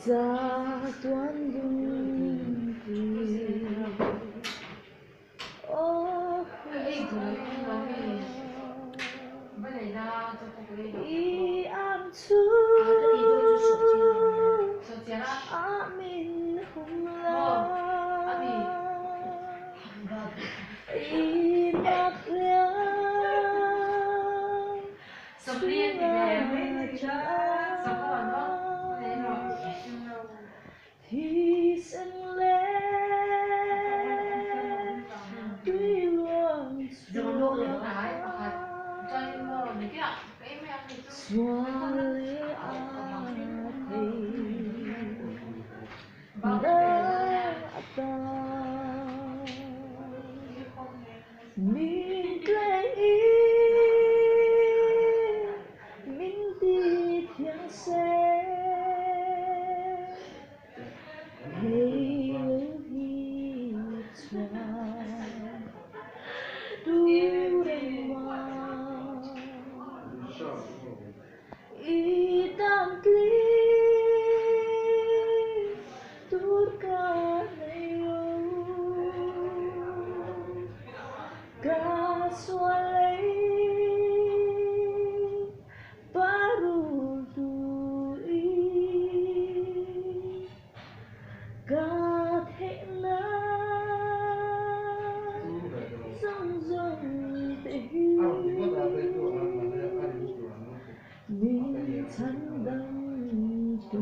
Ra toán dung thủy ô i am chu amin hum la i mặc lẽ thì sinh lẽ tuy luôn xóa lẽ thì đã ta mình cái ý mình đi thiêng xe hey hi cha tu đêm hoa i tam kli tur ka ka sualei baru dui ka thể na rong rong te mình chẳng đăng tu